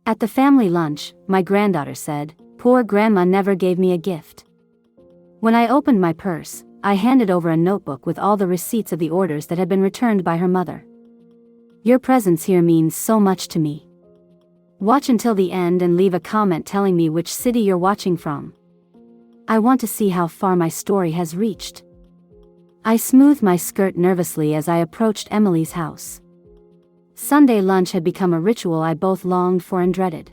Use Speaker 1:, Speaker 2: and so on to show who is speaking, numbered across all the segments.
Speaker 1: At the family lunch, my granddaughter said, "Poor grandma never gave me a gift." When I opened my purse, I handed over a notebook with all the receipts of the orders that had been returned by her mother. "Your presence here means so much to me. Watch until the end and leave a comment telling me which city you're watching from. I want to see how far my story has reached." I smoothed my skirt nervously as I approached Emily's house. Sunday lunch had become a ritual I both longed for and dreaded.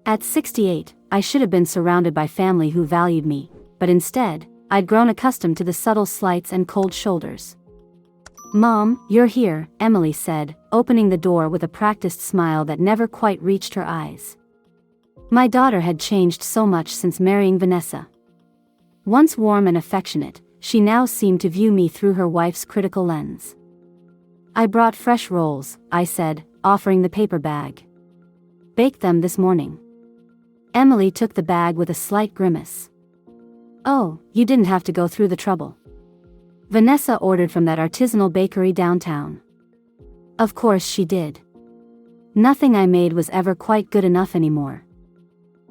Speaker 1: At 68, I should have been surrounded by family who valued me, but instead, I'd grown accustomed to the subtle slights and cold shoulders. "Mom, you're here," Emily said, opening the door with a practiced smile that never quite reached her eyes. My daughter had changed so much since marrying Vanessa. Once warm and affectionate, she now seemed to view me through her wife's critical lens. "I brought fresh rolls," I said, offering the paper bag. "Baked them this morning." Emily took the bag with a slight grimace. "Oh, you didn't have to go through the trouble. Vanessa ordered from that artisanal bakery downtown." Of course she did. Nothing I made was ever quite good enough anymore.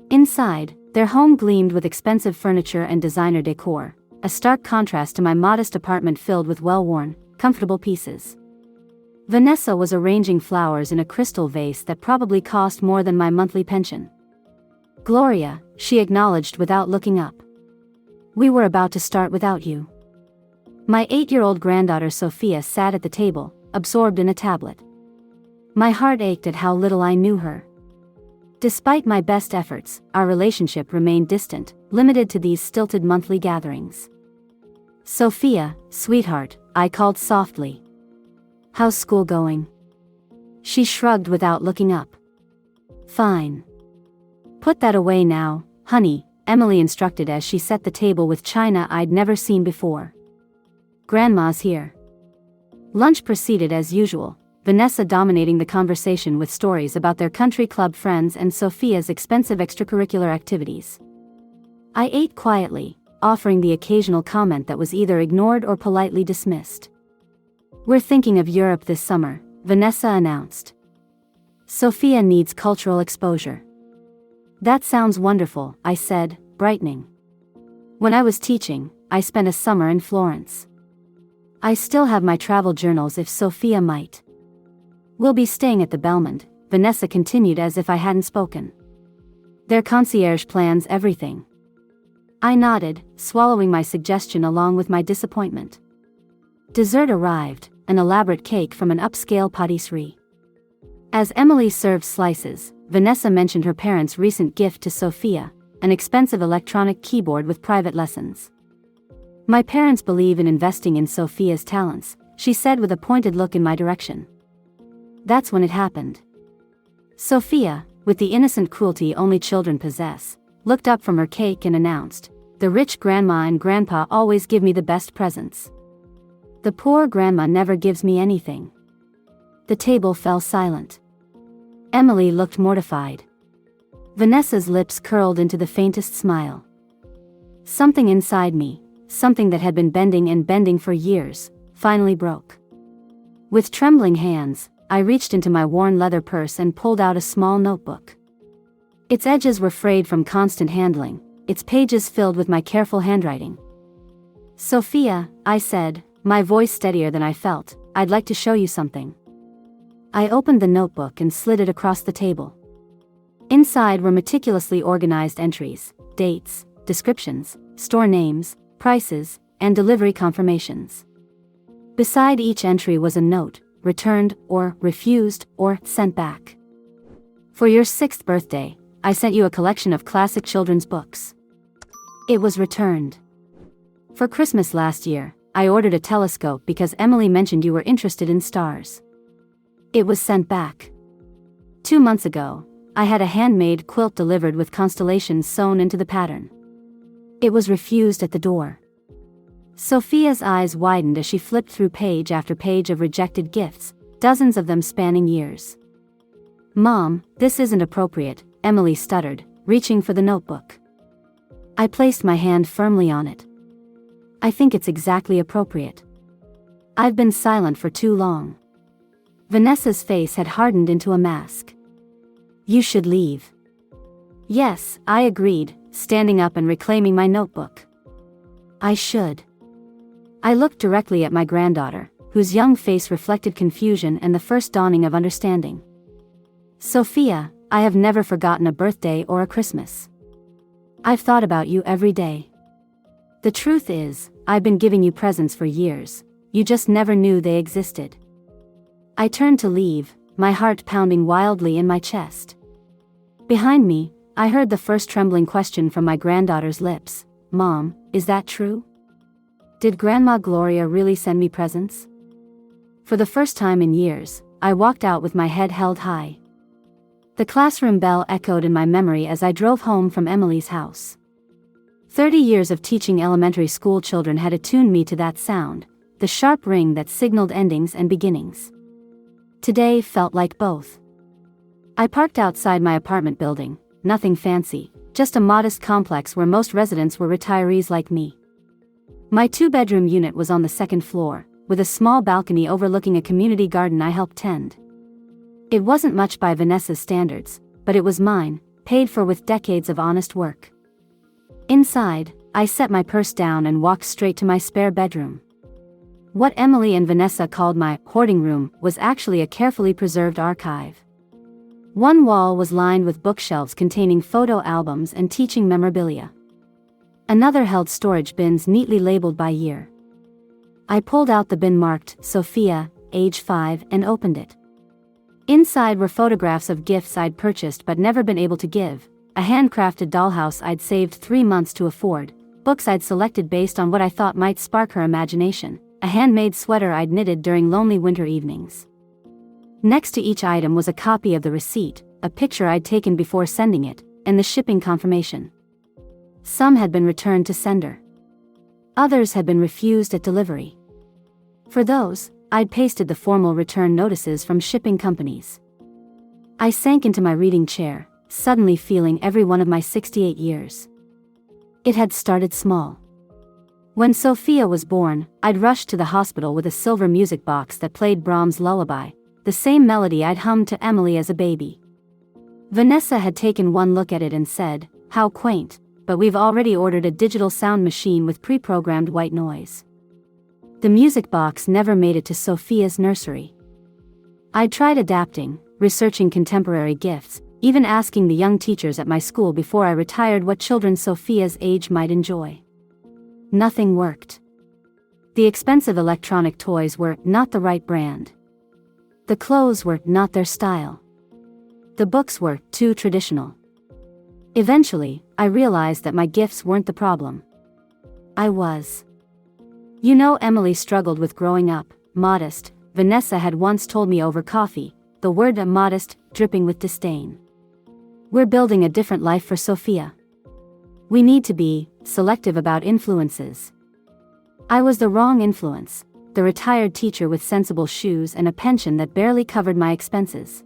Speaker 1: Inside, their home gleamed with expensive furniture and designer decor, a stark contrast to my modest apartment filled with well-worn, comfortable pieces. Vanessa was arranging flowers in a crystal vase that probably cost more than my monthly pension. "Gloria," she acknowledged without looking up. "We were about to start without you." My 8-year-old granddaughter Sophia sat at the table, absorbed in a tablet. My heart ached at how little I knew her. Despite my best efforts, our relationship remained distant, limited to these stilted monthly gatherings. "Sophia, sweetheart," I called softly. "How's school going?" She shrugged without looking up. "Fine. Put that away now, honey," Emily instructed as she set the table with china I'd never seen before. "Grandma's here." Lunch proceeded as usual, Vanessa dominating the conversation with stories about their country club friends and Sophia's expensive extracurricular activities. I ate quietly, offering the occasional comment that was either ignored or politely dismissed. "We're thinking of Europe this summer," Vanessa announced. "Sophia needs cultural exposure." "That sounds wonderful," I said, brightening. "When I was teaching, I spent a summer in Florence. I still have my travel journals if Sophia might." "We'll be staying at the Belmont," Vanessa continued as if I hadn't spoken. "Their concierge plans everything." I nodded, swallowing my suggestion along with my disappointment. Dessert arrived, an elaborate cake from an upscale patisserie. As Emily served slices, Vanessa mentioned her parents' recent gift to Sophia, an expensive electronic keyboard with private lessons. "My parents believe in investing in Sophia's talents," she said with a pointed look in my direction. That's when it happened. Sophia, with the innocent cruelty only children possess, looked up from her cake and announced, "The rich grandma and grandpa always give me the best presents. The poor grandma never gives me anything." The table fell silent. Emily looked mortified. Vanessa's lips curled into the faintest smile. Something inside me, something that had been bending and bending for years, finally broke. With trembling hands, I reached into my worn leather purse and pulled out a small notebook. Its edges were frayed from constant handling, its pages filled with my careful handwriting. "Sophia," I said, my voice steadier than I felt, "I'd like to show you something." I opened the notebook and slid it across the table. Inside were meticulously organized entries, dates, descriptions, store names, prices, and delivery confirmations. Beside each entry was a note, returned, or refused, or sent back. "For your 6th birthday, I sent you a collection of classic children's books." It was returned. "For Christmas last year, I ordered a telescope because Emily mentioned you were interested in stars." It was sent back. 2 months ago, I had a handmade quilt delivered with constellations sewn into the pattern. It was refused at the door. Sophia's eyes widened as she flipped through page after page of rejected gifts, dozens of them spanning years. "Mom, this isn't appropriate," Emily stuttered, reaching for the notebook. I placed my hand firmly on it. "I think it's exactly appropriate. I've been silent for too long." Vanessa's face had hardened into a mask. You should leave. Yes, I agreed, standing up and reclaiming my notebook. I should. I looked directly at my granddaughter, whose young face reflected confusion and the first dawning of understanding. Sophia, I have never forgotten a birthday or a Christmas. I've thought about you every day. The truth is, I've been giving you presents for years, you just never knew they existed. I turned to leave, my heart pounding wildly in my chest. Behind me, I heard the first trembling question from my granddaughter's lips. Mom, is that true? Did Grandma Gloria really send me presents? For the first time in years, I walked out with my head held high. The classroom bell echoed in my memory as I drove home from Emily's house. 30 years of teaching elementary school children had attuned me to that sound, the sharp ring that signaled endings and beginnings. Today felt like both. I parked outside my apartment building, nothing fancy, just a modest complex where most residents were retirees like me. My 2-bedroom unit was on the second floor, with a small balcony overlooking a community garden I helped tend. It wasn't much by Vanessa's standards, but it was mine, paid for with decades of honest work. Inside, I set my purse down and walked straight to my spare bedroom. What Emily and Vanessa called my hoarding room was actually a carefully preserved archive. One wall was lined with bookshelves containing photo albums and teaching memorabilia. Another held storage bins neatly labeled by year. I pulled out the bin marked Sophia, age 5, and opened it. Inside were photographs of gifts I'd purchased but never been able to give, a handcrafted dollhouse I'd saved 3 months to afford, books I'd selected based on what I thought might spark her imagination, a handmade sweater I'd knitted during lonely winter evenings. Next to each item was a copy of the receipt, a picture I'd taken before sending it, and the shipping confirmation. Some had been returned to sender. Others had been refused at delivery. For those, I'd pasted the formal return notices from shipping companies. I sank into my reading chair, suddenly feeling every one of my 68 years. It had started small. When Sophia was born, I'd rushed to the hospital with a silver music box that played Brahms' Lullaby, the same melody I'd hummed to Emily as a baby. Vanessa had taken one look at it and said, "How quaint, but we've already ordered a digital sound machine with pre-programmed white noise." The music box never made it to Sophia's nursery. I'd tried adapting, researching contemporary gifts, even asking the young teachers at my school before I retired what children Sophia's age might enjoy. Nothing worked. The expensive electronic toys were not the right brand. The clothes were not their style. The books were too traditional. Eventually, I realized that my gifts weren't the problem. I was. You know, Emily struggled with growing up, modest. Vanessa had once told me over coffee, the word modest, dripping with disdain. We're building a different life for Sophia. We need to be selective about influences. I was the wrong influence, the retired teacher with sensible shoes and a pension that barely covered my expenses.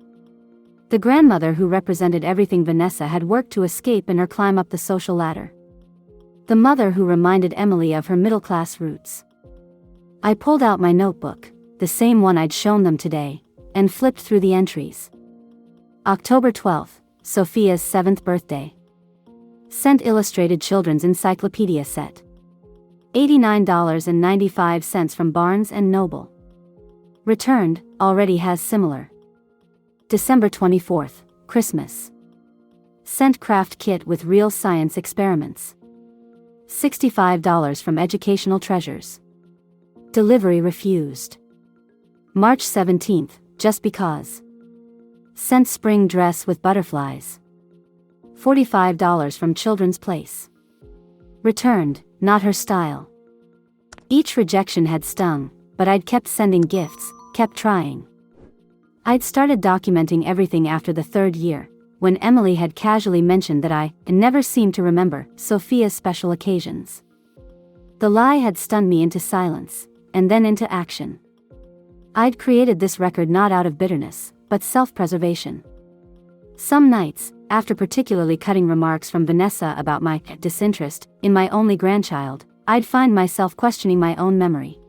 Speaker 1: The grandmother who represented everything Vanessa had worked to escape in her climb up the social ladder. The mother who reminded Emily of her middle-class roots. I pulled out my notebook, the same one I'd shown them today, and flipped through the entries. October 12th, Sophia's 7th birthday. Sent illustrated children's encyclopedia set. $89.95 from Barnes & Noble. Returned, already has similar. December 24th, Christmas. Sent craft kit with real science experiments. $65 from Educational Treasures. Delivery refused. March 17th, just because. Sent spring dress with butterflies. $45 from Children's Place. Returned, not her style. Each rejection had stung, but I'd kept sending gifts, kept trying. I'd started documenting everything after the 3rd year, when Emily had casually mentioned that I never seemed to remember Sophia's special occasions. The lie had stunned me into silence, and then into action. I'd created this record not out of bitterness, but self-preservation. Some nights, after particularly cutting remarks from Vanessa about my disinterest in my only grandchild, I'd find myself questioning my own memory.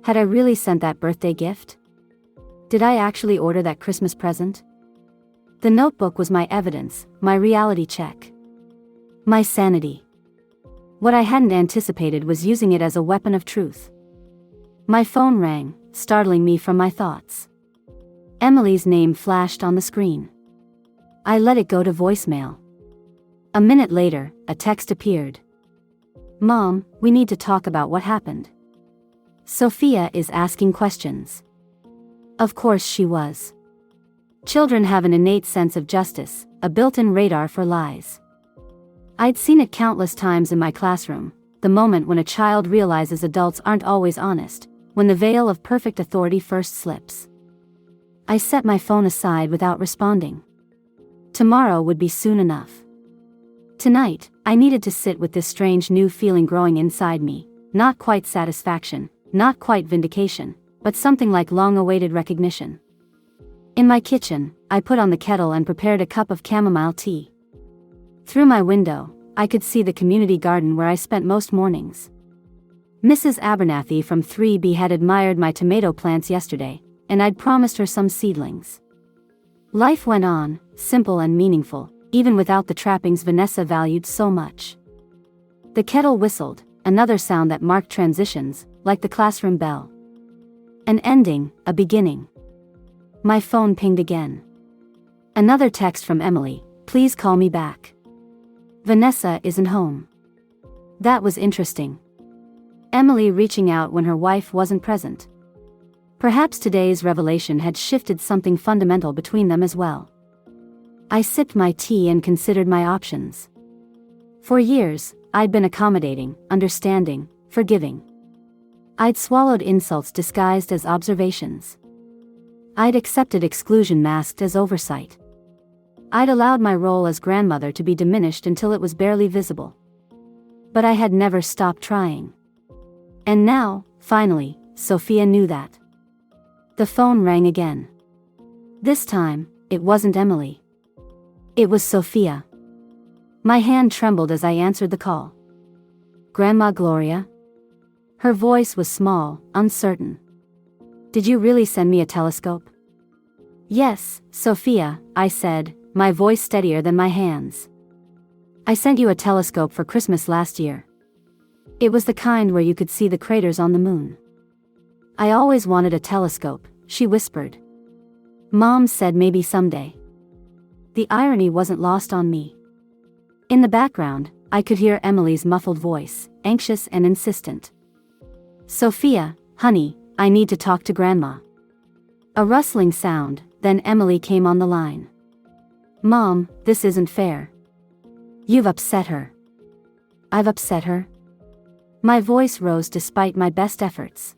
Speaker 1: Had I really sent that birthday gift? Did I actually order that Christmas present? The notebook was my evidence, my reality check. My sanity. What I hadn't anticipated was using it as a weapon of truth. My phone rang, startling me from my thoughts. Emily's name flashed on the screen. I let it go to voicemail. A minute later, a text appeared. "Mom, we need to talk about what happened. Sophia is asking questions." Of course she was. Children have an innate sense of justice, a built-in radar for lies. I'd seen it countless times in my classroom, the moment when a child realizes adults aren't always honest, when the veil of perfect authority first slips. I set my phone aside without responding. Tomorrow would be soon enough. Tonight, I needed to sit with this strange new feeling growing inside me, not quite satisfaction, not quite vindication, but something like long-awaited recognition. In my kitchen, I put on the kettle and prepared a cup of chamomile tea. Through my window, I could see the community garden where I spent most mornings. Mrs. Abernathy from 3B had admired my tomato plants yesterday, and I'd promised her some seedlings. Life went on, simple and meaningful, even without the trappings Vanessa valued so much. The kettle whistled, another sound that marked transitions, like the classroom bell. An ending, a beginning. My phone pinged again. Another text from Emily, "Please call me back. Vanessa isn't home." That was interesting. Emily reaching out when her wife wasn't present. Perhaps today's revelation had shifted something fundamental between them as well. I sipped my tea and considered my options. For years, I'd been accommodating, understanding, forgiving. I'd swallowed insults disguised as observations. I'd accepted exclusion masked as oversight. I'd allowed my role as grandmother to be diminished until it was barely visible. But I had never stopped trying. And now, finally, Sophia knew that. The phone rang again. This time, it wasn't Emily. It was Sophia. My hand trembled as I answered the call. "Grandma Gloria?" Her voice was small, uncertain. "Did you really send me a telescope?" "Yes, Sophia," I said, my voice steadier than my hands. "I sent you a telescope for Christmas last year. It was the kind where you could see the craters on the moon." "I always wanted a telescope," she whispered. "Mom said maybe someday." The irony wasn't lost on me. In the background, I could hear Emily's muffled voice, anxious and insistent. "Sophia, honey, I need to talk to Grandma." A rustling sound, then Emily came on the line. "Mom, this isn't fair. You've upset her." "I've upset her?" My voice rose despite my best efforts.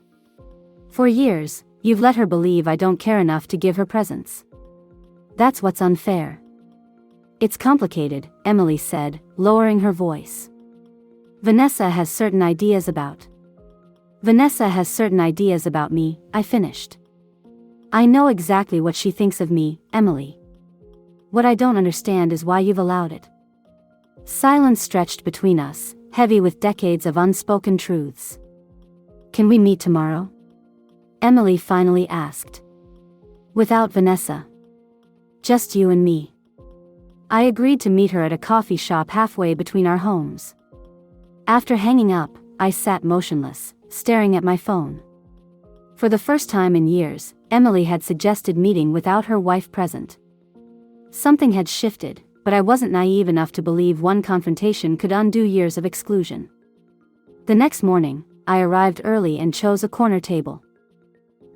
Speaker 1: "For years, you've let her believe I don't care enough to give her presents. That's what's unfair." "It's complicated," Emily said, lowering her voice. Vanessa has certain ideas about me," I finished. "I know exactly what she thinks of me, Emily. What I don't understand is why you've allowed it." Silence stretched between us, heavy with decades of unspoken truths. "Can we meet tomorrow?" Emily finally asked. "Without Vanessa. Just you and me." I agreed to meet her at a coffee shop halfway between our homes. After hanging up, I sat motionless, staring at my phone. For the first time in years, Emily had suggested meeting without her wife present. Something had shifted, but I wasn't naive enough to believe one confrontation could undo years of exclusion. The next morning, I arrived early and chose a corner table.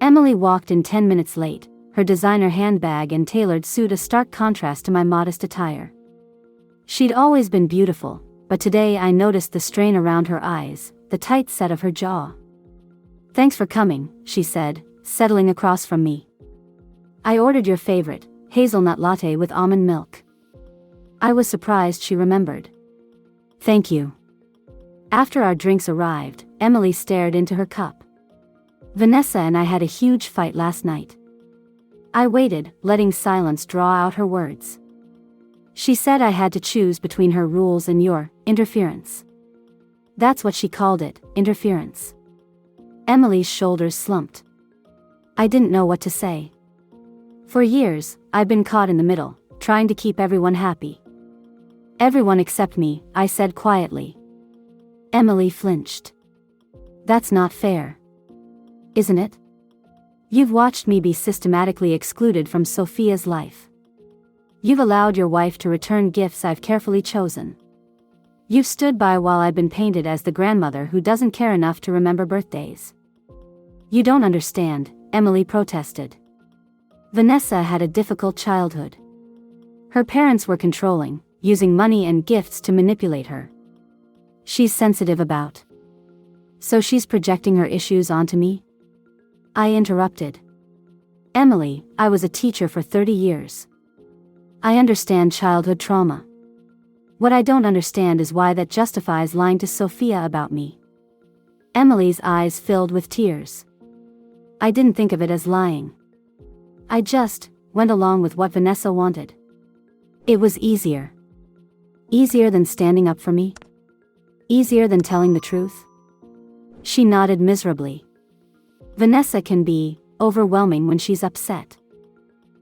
Speaker 1: Emily walked in 10 minutes late, her designer handbag and tailored suit a stark contrast to my modest attire. She'd always been beautiful, but today I noticed the strain around her eyes, the tight set of her jaw. "Thanks for coming," she said, settling across from me. "I ordered your favorite, hazelnut latte with almond milk." I was surprised she remembered. "Thank you." After our drinks arrived, Emily stared into her cup. "Vanessa and I had a huge fight last night." I waited, letting silence draw out her words. "She said I had to choose between her rules and your interference." That's what she called it, interference. Emily's shoulders slumped. I didn't know what to say. For years, I'd been caught in the middle, trying to keep everyone happy. Everyone except me, I said quietly. Emily flinched. That's not fair. Isn't it? You've watched me be systematically excluded from Sophia's life. You've allowed your wife to return gifts I've carefully chosen. You've stood by while I've been painted as the grandmother who doesn't care enough to remember birthdays. You don't understand, Emily protested. Vanessa had a difficult childhood. Her parents were controlling, using money and gifts to manipulate her. She's sensitive about. So she's projecting her issues onto me? I interrupted. Emily, I was a teacher for 30 years. I understand childhood trauma. What I don't understand is why that justifies lying to Sophia about me. Emily's eyes filled with tears. I didn't think of it as lying. I just went along with what Vanessa wanted. It was easier. Easier than standing up for me? Easier than telling the truth? She nodded miserably. Vanessa can be overwhelming when she's upset.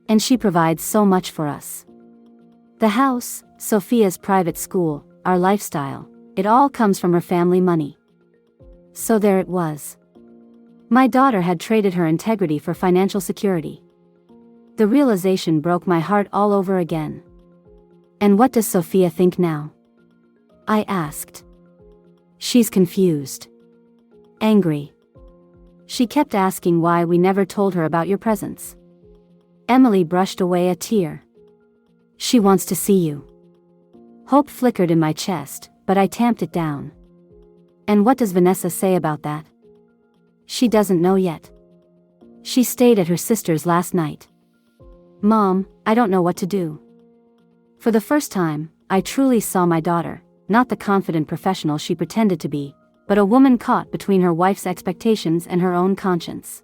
Speaker 1: And she provides so much for us. The house, Sophia's private school, our lifestyle, it all comes from her family money. So there it was. My daughter had traded her integrity for financial security. The realization broke my heart all over again. And what does Sophia think now? I asked. She's confused. Angry. She kept asking why we never told her about your presence. Emily brushed away a tear. She wants to see you. Hope flickered in my chest, but I tamped it down. And what does Vanessa say about that? She doesn't know yet. She stayed at her sister's last night. Mom, I don't know what to do. For the first time, I truly saw my daughter, not the confident professional she pretended to be, but a woman caught between her wife's expectations and her own conscience.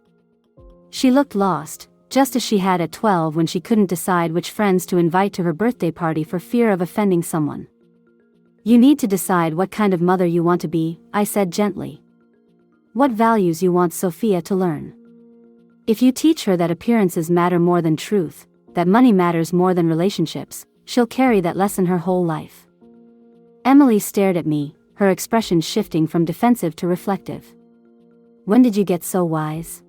Speaker 1: She looked lost, just as she had at 12 when she couldn't decide which friends to invite to her birthday party for fear of offending someone. You need to decide what kind of mother you want to be, I said gently. What values you want Sophia to learn. If you teach her that appearances matter more than truth, that money matters more than relationships, she'll carry that lesson her whole life. Emily stared at me, her expression shifting from defensive to reflective. When did you get so wise?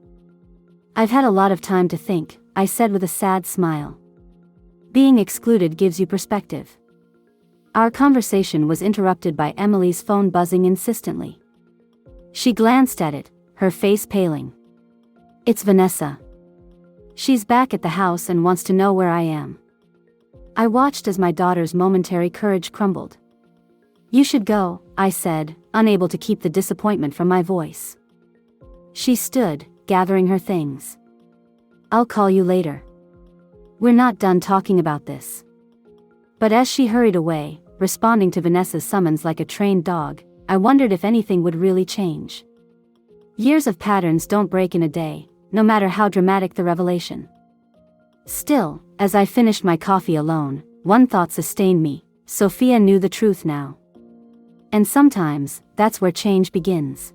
Speaker 1: I've had a lot of time to think, I said with a sad smile. Being excluded gives you perspective. Our conversation was interrupted by Emily's phone buzzing insistently. She glanced at it, her face paling. It's Vanessa. She's back at the house and wants to know where I am. I watched as my daughter's momentary courage crumbled. You should go, I said, unable to keep the disappointment from my voice. She stood, gathering her things. I'll call you later. We're not done talking about this. But as she hurried away, responding to Vanessa's summons like a trained dog, I wondered if anything would really change. Years of patterns don't break in a day, no matter how dramatic the revelation. Still, as I finished my coffee alone, one thought sustained me: Sophia knew the truth now. And sometimes, that's where change begins.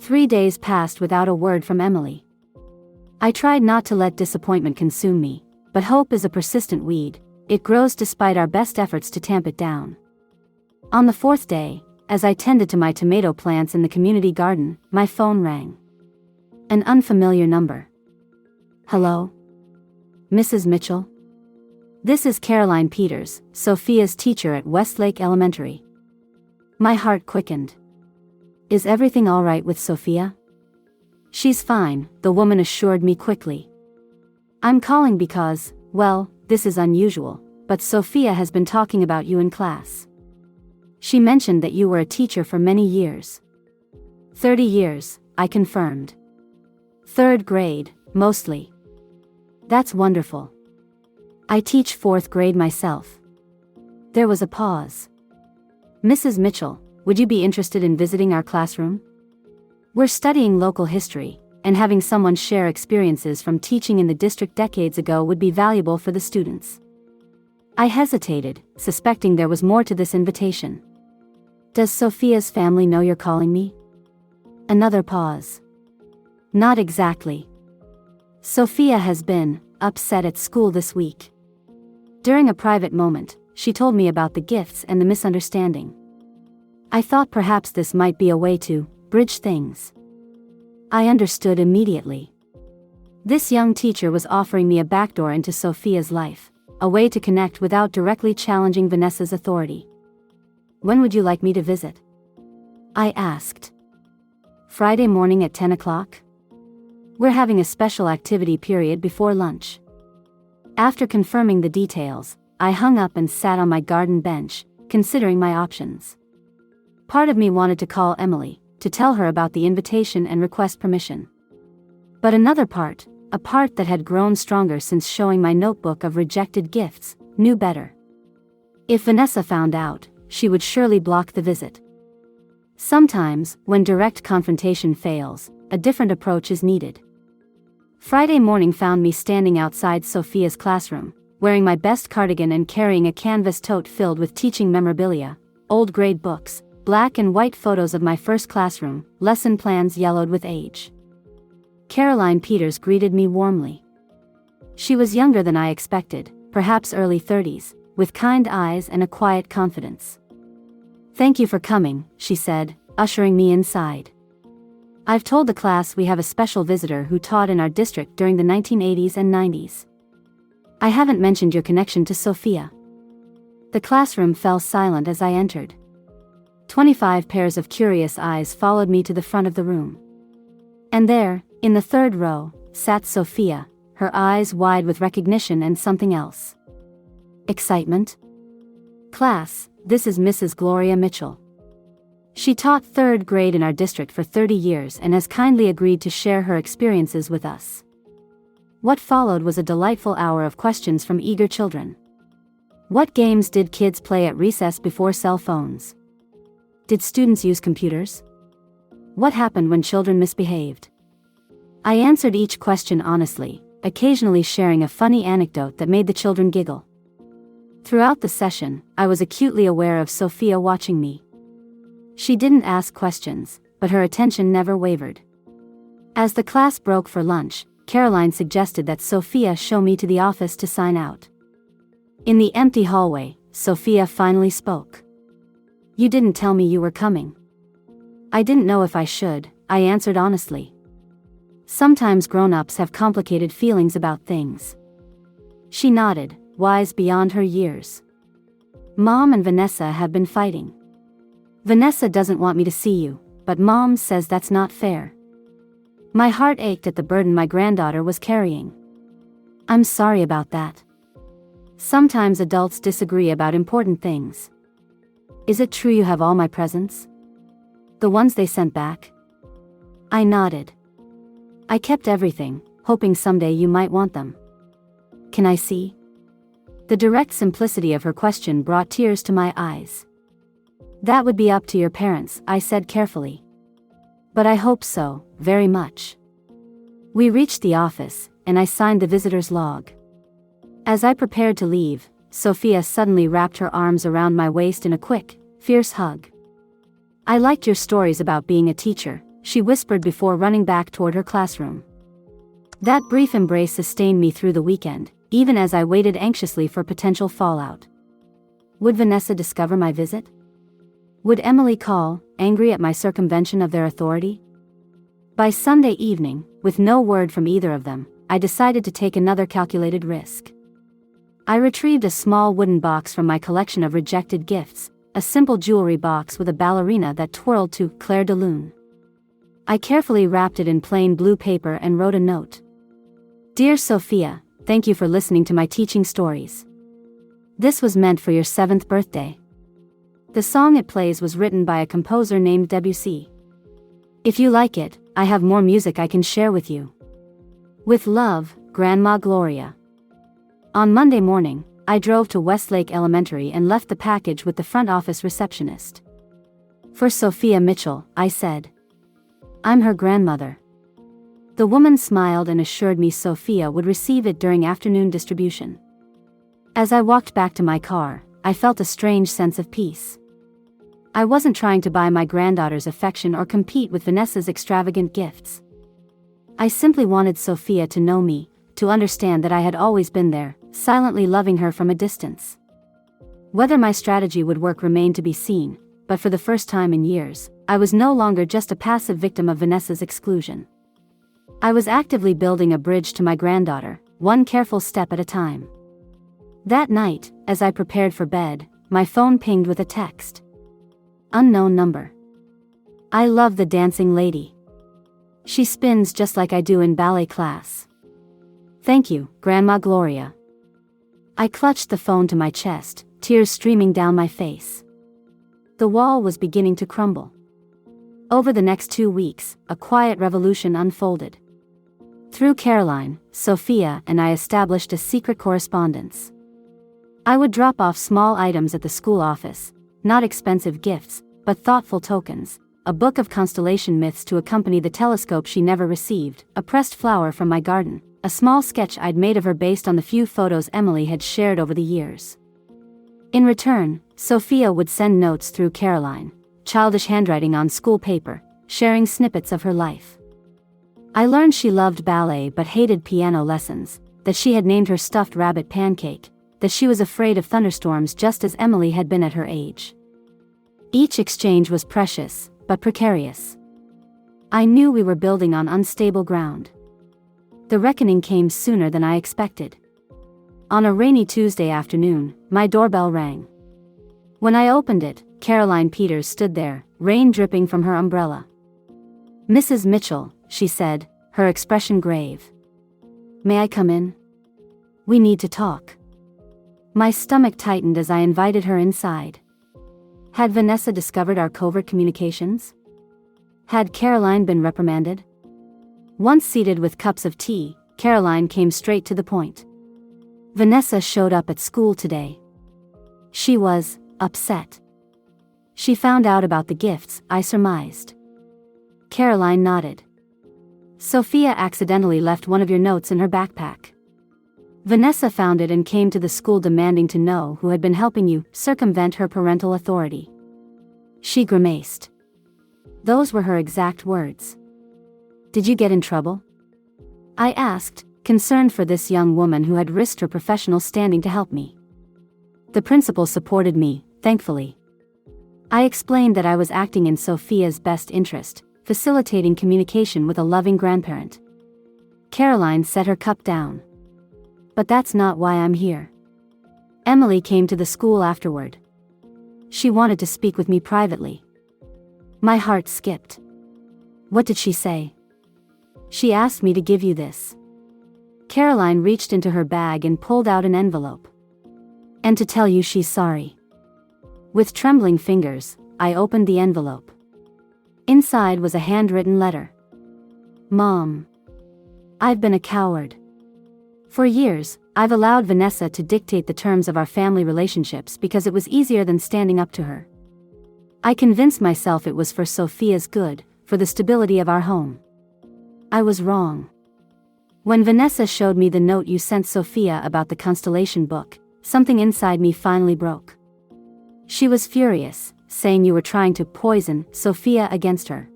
Speaker 1: 3 days passed without a word from Emily. I tried not to let disappointment consume me, but hope is a persistent weed, it grows despite our best efforts to tamp it down. On the 4th day, as I tended to my tomato plants in the community garden, my phone rang. An unfamiliar number. Hello? Mrs. Mitchell? This is Caroline Peters, Sophia's teacher at Westlake Elementary. My heart quickened. Is everything all right with Sophia? She's fine, the woman assured me quickly. I'm calling because, well, this is unusual, but Sophia has been talking about you in class. She mentioned that you were a teacher for many years. 30 years, I confirmed. 3rd grade, mostly. That's wonderful. I teach 4th grade myself. There was a pause. Mrs. Mitchell, would you be interested in visiting our classroom? We're studying local history, and having someone share experiences from teaching in the district decades ago would be valuable for the students. I hesitated, suspecting there was more to this invitation. Does Sophia's family know you're calling me? Another pause. Not exactly. Sophia has been upset at school this week. During a private moment, she told me about the gifts and the misunderstanding. I thought perhaps this might be a way to bridge things. I understood immediately. This young teacher was offering me a backdoor into Sophia's life, a way to connect without directly challenging Vanessa's authority. When would you like me to visit? I asked. Friday morning at 10 o'clock? We're having a special activity period before lunch. After confirming the details, I hung up and sat on my garden bench, considering my options. Part of me wanted to call Emily, to tell her about the invitation and request permission. But another part, a part that had grown stronger since showing my notebook of rejected gifts, knew better. If Vanessa found out, she would surely block the visit. Sometimes, when direct confrontation fails, a different approach is needed. Friday morning found me standing outside Sophia's classroom, wearing my best cardigan and carrying a canvas tote filled with teaching memorabilia, old grade books, black and white photos of my first classroom, lesson plans yellowed with age. Caroline Peters greeted me warmly. She was younger than I expected, perhaps early 30s, with kind eyes and a quiet confidence. Thank you for coming, she said, ushering me inside. I've told the class we have a special visitor who taught in our district during the 1980s and 90s. I haven't mentioned your connection to Sophia. The classroom fell silent as I entered. 25 pairs of curious eyes followed me to the front of the room. And there, in the third row, sat Sophia, her eyes wide with recognition and something else. Excitement? Class, this is Mrs. Gloria Mitchell. She taught third grade in our district for 30 years and has kindly agreed to share her experiences with us. What followed was a delightful hour of questions from eager children. What games did kids play at recess before cell phones? Did students use computers? What happened when children misbehaved? I answered each question honestly, occasionally sharing a funny anecdote that made the children giggle. Throughout the session, I was acutely aware of Sophia watching me. She didn't ask questions, but her attention never wavered. As the class broke for lunch, Caroline suggested that Sophia show me to the office to sign out. In the empty hallway, Sophia finally spoke. You didn't tell me you were coming. I didn't know if I should, I answered honestly. Sometimes grown-ups have complicated feelings about things. She nodded, wise beyond her years. Mom and Vanessa have been fighting. Vanessa doesn't want me to see you, but Mom says that's not fair. My heart ached at the burden my granddaughter was carrying. I'm sorry about that. Sometimes adults disagree about important things. Is it true you have all my presents? The ones they sent back? I nodded. I kept everything, hoping someday you might want them. Can I see? The direct simplicity of her question brought tears to my eyes. That would be up to your parents, I said carefully. But I hope so, very much. We reached the office, and I signed the visitor's log. As I prepared to leave, Sophia suddenly wrapped her arms around my waist in a quick, fierce hug. I liked your stories about being a teacher, she whispered before running back toward her classroom. That brief embrace sustained me through the weekend, even as I waited anxiously for potential fallout. Would Vanessa discover my visit? Would Emily call, angry at my circumvention of their authority? By Sunday evening, with no word from either of them, I decided to take another calculated risk. I retrieved a small wooden box from my collection of rejected gifts, a simple jewelry box with a ballerina that twirled to Claire de Lune. I carefully wrapped it in plain blue paper and wrote a note. Dear Sophia, thank you for listening to my teaching stories. This was meant for your 7th birthday. The song it plays was written by a composer named Debussy. If you like it, I have more music I can share with you. With love, Grandma Gloria. On Monday morning, I drove to Westlake Elementary and left the package with the front office receptionist. For Sophia Mitchell, I said. I'm her grandmother. The woman smiled and assured me Sophia would receive it during afternoon distribution. As I walked back to my car, I felt a strange sense of peace. I wasn't trying to buy my granddaughter's affection or compete with Vanessa's extravagant gifts. I simply wanted Sophia to know me, to understand that I had always been there, silently loving her from a distance. Whether my strategy would work remained to be seen, but for the first time in years, I was no longer just a passive victim of Vanessa's exclusion. I was actively building a bridge to my granddaughter, one careful step at a time. That night, as I prepared for bed, my phone pinged with a text. Unknown number. I love the dancing lady. She spins just like I do in ballet class. Thank you, Grandma Gloria. I clutched the phone to my chest, tears streaming down my face. The wall was beginning to crumble. Over the next 2 weeks, a quiet revolution unfolded. Through Caroline, Sophia and I established a secret correspondence. I would drop off small items at the school office, not expensive gifts, but thoughtful tokens, a book of constellation myths to accompany the telescope she never received, a pressed flower from my garden, a small sketch I'd made of her based on the few photos Emily had shared over the years. In return, Sophia would send notes through Caroline, childish handwriting on school paper, sharing snippets of her life. I learned she loved ballet but hated piano lessons, that she had named her stuffed rabbit Pancake, that she was afraid of thunderstorms just as Emily had been at her age. Each exchange was precious, but precarious. I knew we were building on unstable ground. The reckoning came sooner than I expected. On a rainy Tuesday afternoon, my doorbell rang. When I opened it, Caroline Peters stood there, rain dripping from her umbrella. "Mrs. Mitchell," she said, her expression grave. "May I come in? We need to talk." My stomach tightened as I invited her inside. Had Vanessa discovered our covert communications? Had Caroline been reprimanded? Once seated with cups of tea, Caroline came straight to the point. "Vanessa showed up at school today. She was upset. She found out about the gifts," I surmised. Caroline nodded. "Sophia accidentally left one of your notes in her backpack. Vanessa found it and came to the school demanding to know who had been helping you circumvent her parental authority." She grimaced. Those were her exact words. "Did you get in trouble?" I asked, concerned for this young woman who had risked her professional standing to help me. The principal supported me, thankfully. I explained that I was acting in Sophia's best interest, facilitating communication with a loving grandparent. Caroline set her cup down. "But that's not why I'm here. Emily came to the school afterward. She wanted to speak with me privately." My heart skipped. "What did she say?" "She asked me to give you this." Caroline reached into her bag and pulled out an envelope. "And to tell you she's sorry." With trembling fingers, I opened the envelope. Inside was a handwritten letter. "Mom, I've been a coward. For years, I've allowed Vanessa to dictate the terms of our family relationships because it was easier than standing up to her. I convinced myself it was for Sophia's good, for the stability of our home. I was wrong. When Vanessa showed me the note you sent Sophia about the constellation book, something inside me finally broke. She was furious, saying you were trying to poison Sophia against her.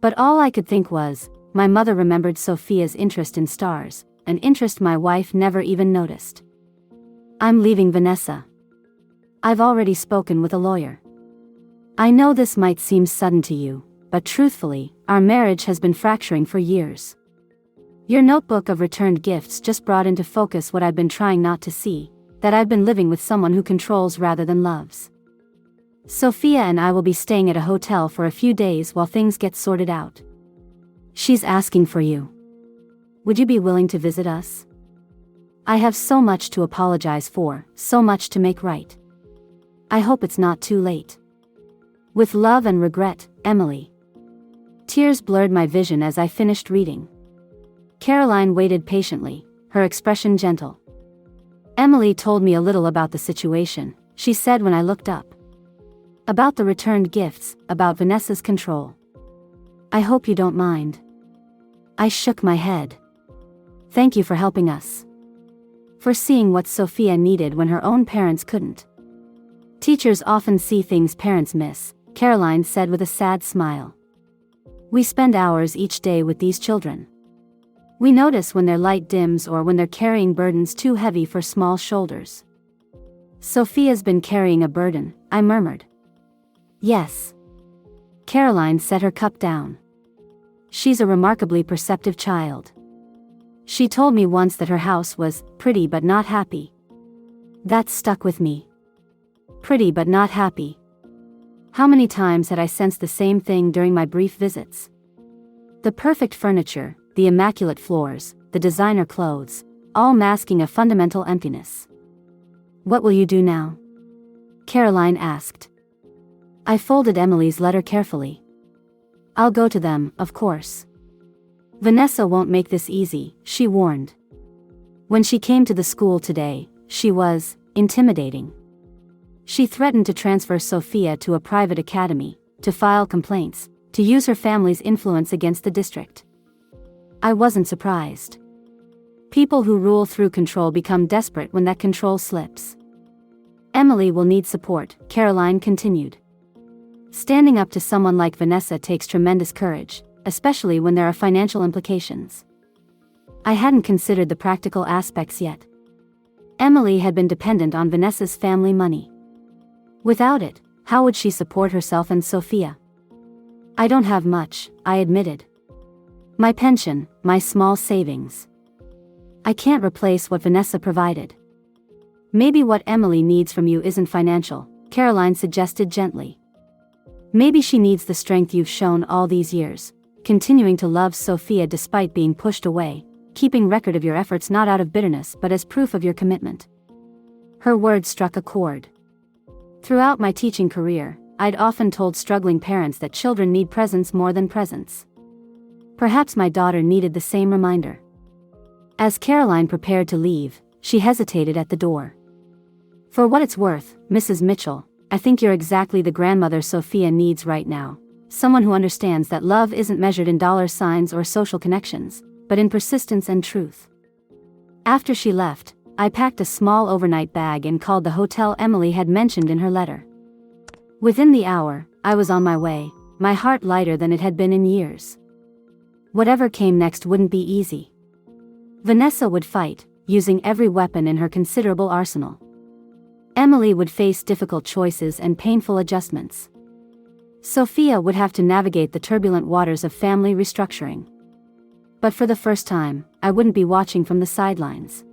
Speaker 1: But all I could think was, my mother remembered Sophia's interest in stars, an interest my wife never even noticed. I'm leaving Vanessa. I've already spoken with a lawyer. I know this might seem sudden to you, but truthfully, our marriage has been fracturing for years. Your notebook of returned gifts just brought into focus what I've been trying not to see, that I've been living with someone who controls rather than loves. Sophia and I will be staying at a hotel for a few days while things get sorted out. She's asking for you. Would you be willing to visit us? I have so much to apologize for, so much to make right. I hope it's not too late. With love and regret, Emily." Tears blurred my vision as I finished reading. Caroline waited patiently, her expression gentle. "Emily told me a little about the situation," she said when I looked up. "About the returned gifts, about Vanessa's control. I hope you don't mind." I shook my head. "Thank you for helping us. For seeing what Sophia needed when her own parents couldn't. Teachers often see things parents miss," Caroline said with a sad smile. "We spend hours each day with these children. We notice when their light dims or when they're carrying burdens too heavy for small shoulders. Sophia's been carrying a burden, I murmured. Yes. Caroline set her cup down. She's a remarkably perceptive child. She told me once that her house was pretty but not happy. That stuck with me. Pretty but not happy. How many times had I sensed the same thing during my brief visits? The perfect furniture, the immaculate floors, the designer clothes, all masking a fundamental emptiness. What will you do now? Caroline asked. I folded Emily's letter carefully. I'll go to them, of course. Vanessa won't make this easy, she warned. When she came to the school today, she was intimidating. She threatened to transfer Sophia to a private academy, to file complaints, to use her family's influence against the district. I wasn't surprised. People who rule through control become desperate when that control slips. Emily will need support, Caroline continued. Standing up to someone like Vanessa takes tremendous courage, especially when there are financial implications. I hadn't considered the practical aspects yet. Emily had been dependent on Vanessa's family money. Without it, how would she support herself and Sophia? I don't have much, I admitted. My pension, my small savings. I can't replace what Vanessa provided. Maybe what Emily needs from you isn't financial, Caroline suggested gently. Maybe she needs the strength you've shown all these years, continuing to love Sophia despite being pushed away, keeping record of your efforts not out of bitterness but as proof of your commitment. Her words struck a chord. Throughout my teaching career, I'd often told struggling parents that children need presence more than presents. Perhaps my daughter needed the same reminder. As Caroline prepared to leave, she hesitated at the door. For what it's worth, Mrs. Mitchell, I think you're exactly the grandmother Sophia needs right now. Someone who understands that love isn't measured in dollar signs or social connections, but in persistence and truth. After she left, I packed a small overnight bag and called the hotel Emily had mentioned in her letter. Within the hour, I was on my way, my heart lighter than it had been in years. Whatever came next wouldn't be easy. Vanessa would fight, using every weapon in her considerable arsenal. Emily would face difficult choices and painful adjustments. Sophia would have to navigate the turbulent waters of family restructuring. But for the first time, I wouldn't be watching from the sidelines.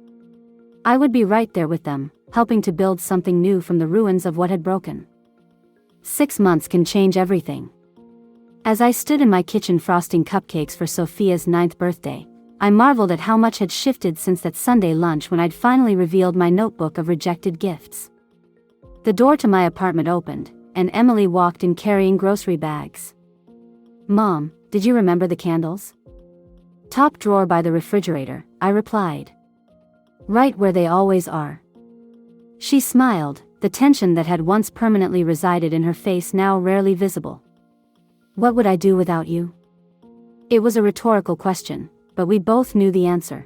Speaker 1: I would be right there with them, helping to build something new from the ruins of what had broken. 6 months can change everything. As I stood in my kitchen frosting cupcakes for Sophia's 9th birthday, I marveled at how much had shifted since that Sunday lunch when I'd finally revealed my notebook of rejected gifts. The door to my apartment opened, and Emily walked in carrying grocery bags. Mom, did you remember the candles? Top drawer by the refrigerator, I replied. Right where they always are. She smiled, the tension that had once permanently resided in her face now rarely visible. What would I do without you? It was a rhetorical question, but we both knew the answer.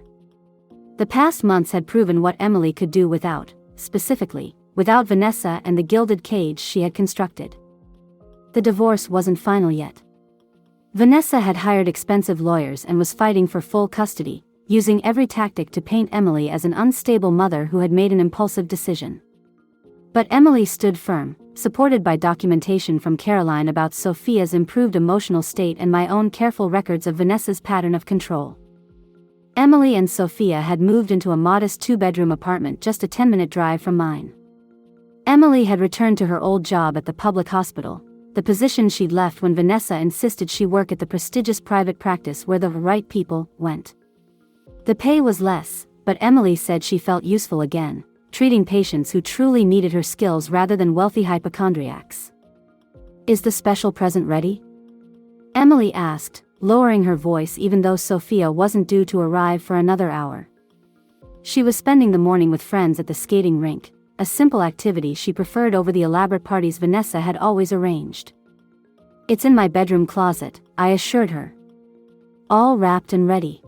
Speaker 1: The past months had proven what Emily could do without, specifically, without Vanessa and the gilded cage she had constructed. The divorce wasn't final yet. Vanessa had hired expensive lawyers and was fighting for full custody, using every tactic to paint Emily as an unstable mother who had made an impulsive decision. But Emily stood firm, supported by documentation from Caroline about Sophia's improved emotional state and my own careful records of Vanessa's pattern of control. Emily and Sophia had moved into a modest 2-bedroom apartment just a 10-minute drive from mine. Emily had returned to her old job at the public hospital, the position she'd left when Vanessa insisted she work at the prestigious private practice where the right people went. The pay was less, but Emily said she felt useful again, treating patients who truly needed her skills rather than wealthy hypochondriacs. Is the special present ready? Emily asked, lowering her voice even though Sophia wasn't due to arrive for another hour. She was spending the morning with friends at the skating rink, a simple activity she preferred over the elaborate parties Vanessa had always arranged. It's in my bedroom closet, I assured her. All wrapped and ready.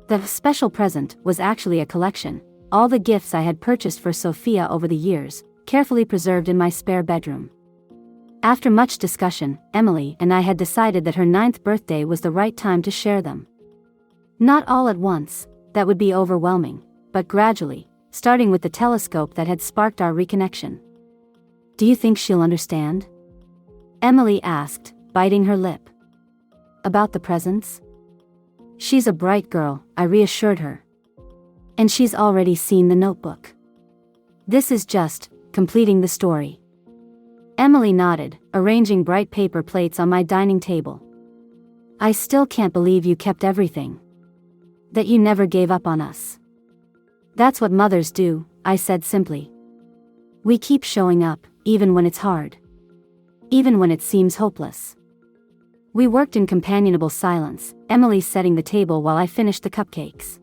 Speaker 1: The special present was actually a collection, all the gifts I had purchased for Sophia over the years, carefully preserved in my spare bedroom. After much discussion, Emily and I had decided that her 9th birthday was the right time to share them. Not all at once, that would be overwhelming, but gradually, starting with the telescope that had sparked our reconnection. Do you think she'll understand? Emily asked, biting her lip. About the presents? She's a bright girl, I reassured her. And she's already seen the notebook. This is just completing the story. Emily nodded, arranging bright paper plates on my dining table. I still can't believe you kept everything. That you never gave up on us. That's what mothers do, I said simply. We keep showing up, even when it's hard. Even when it seems hopeless. We worked in companionable silence, Emily setting the table while I finished the cupcakes.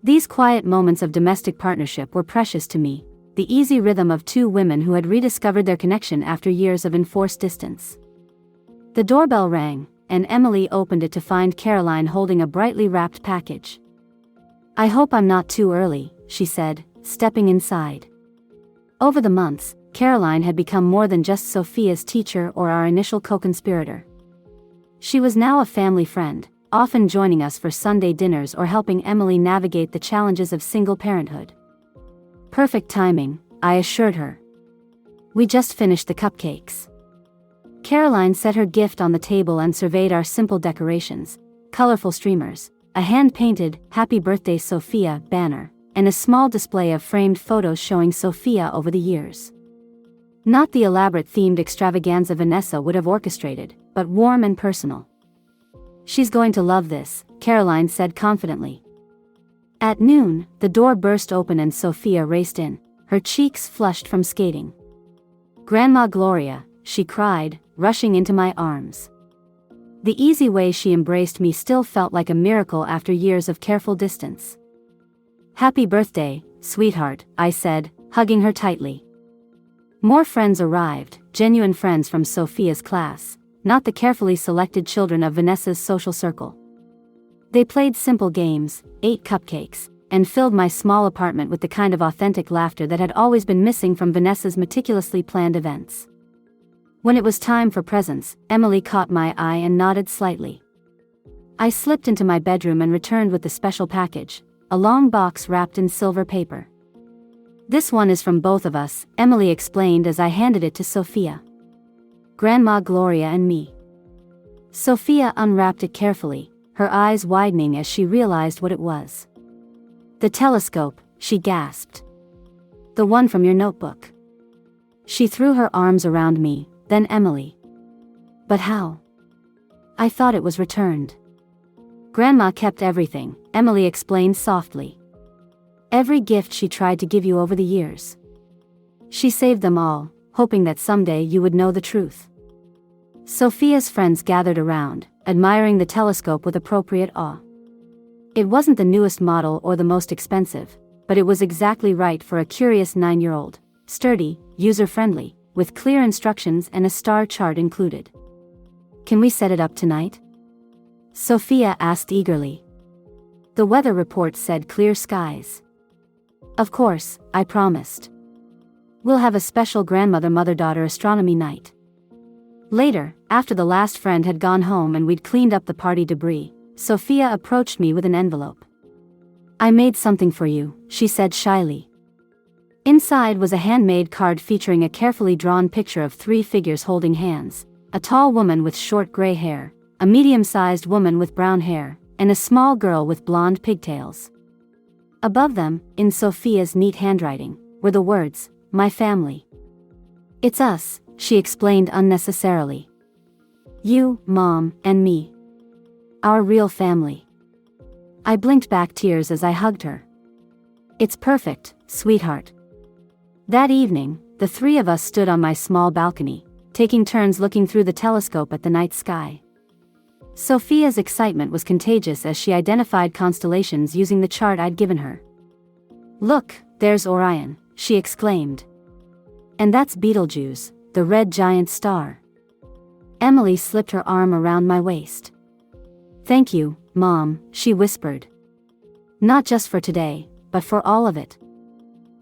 Speaker 1: These quiet moments of domestic partnership were precious to me, the easy rhythm of two women who had rediscovered their connection after years of enforced distance. The doorbell rang, and Emily opened it to find Caroline holding a brightly wrapped package. I hope I'm not too early, she said, stepping inside. Over the months, Caroline had become more than just Sophia's teacher or our initial co-conspirator. She was now a family friend, often joining us for Sunday dinners or helping Emily navigate the challenges of single parenthood. Perfect timing, I assured her. We just finished the cupcakes. Caroline set her gift on the table and surveyed our simple decorations, colorful streamers, a hand-painted "Happy Birthday Sophia" banner, and a small display of framed photos showing Sophia over the years. Not the elaborate themed extravaganza Vanessa would have orchestrated, but warm and personal. She's going to love this, Caroline said confidently. At noon, the door burst open and Sophia raced in, her cheeks flushed from skating. "Grandma Gloria," she cried, rushing into my arms. The easy way she embraced me still felt like a miracle after years of careful distance. "Happy birthday, sweetheart," I said, hugging her tightly. More friends arrived, genuine friends from Sophia's class, not the carefully selected children of Vanessa's social circle. They played simple games, ate cupcakes, and filled my small apartment with the kind of authentic laughter that had always been missing from Vanessa's meticulously planned events. When it was time for presents, Emily caught my eye and nodded slightly. I slipped into my bedroom and returned with the special package, a long box wrapped in silver paper. "This one is from both of us," Emily explained as I handed it to Sophia. "Grandma Gloria and me." Sophia unwrapped it carefully, her eyes widening as she realized what it was. "The telescope," she gasped. "The one from your notebook." She threw her arms around me, then Emily. "But how?" "I thought it was returned." "Grandma kept everything," Emily explained softly. "Every gift she tried to give you over the years. She saved them all, hoping that someday you would know the truth." Sophia's friends gathered around, admiring the telescope with appropriate awe. It wasn't the newest model or the most expensive, but it was exactly right for a curious 9-year-old, sturdy, user-friendly, with clear instructions and a star chart included. "Can we set it up tonight?" Sophia asked eagerly. The weather report said clear skies. "Of course," I promised. "We'll have a special grandmother-mother-daughter astronomy night." Later, after the last friend had gone home and we'd cleaned up the party debris, Sophia approached me with an envelope. "I made something for you," she said shyly. Inside was a handmade card featuring a carefully drawn picture of 3 figures holding hands, a tall woman with short gray hair, a medium-sized woman with brown hair, and a small girl with blonde pigtails. Above them, in Sophia's neat handwriting, were the words, "My family." "It's us," she explained unnecessarily. "You, Mom, and me. Our real family." I blinked back tears as I hugged her. "It's perfect, sweetheart." That evening, the 3 of us stood on my small balcony, taking turns looking through the telescope at the night sky. Sophia's excitement was contagious as she identified constellations using the chart I'd given her. "Look, there's Orion," she exclaimed. "And that's Betelgeuse, the red giant star." Emily slipped her arm around my waist. "Thank you, Mom," she whispered. "Not just for today, but for all of it.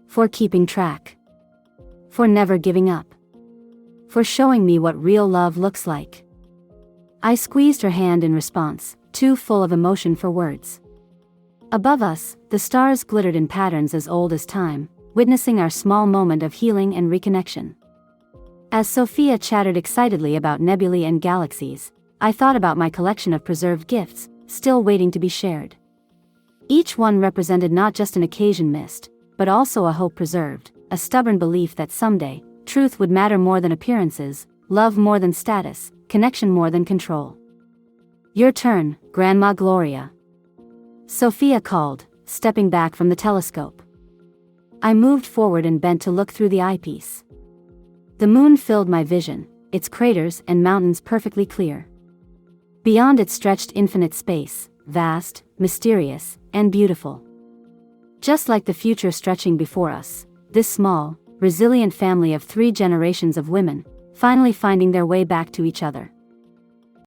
Speaker 1: For keeping track. For never giving up. For showing me what real love looks like." I squeezed her hand in response, too full of emotion for words. Above us, the stars glittered in patterns as old as time, witnessing our small moment of healing and reconnection. As Sophia chattered excitedly about nebulae and galaxies, I thought about my collection of preserved gifts, still waiting to be shared. Each one represented not just an occasion missed, but also a hope preserved, a stubborn belief that someday, truth would matter more than appearances, love more than status, connection more than control. "Your turn, Grandma Gloria," Sophia called, stepping back from the telescope. I moved forward and bent to look through the eyepiece. The moon filled my vision, its craters and mountains perfectly clear. Beyond it stretched infinite space, vast, mysterious, and beautiful. Just like the future stretching before us, this small, resilient family of 3 generations of women, finally finding their way back to each other.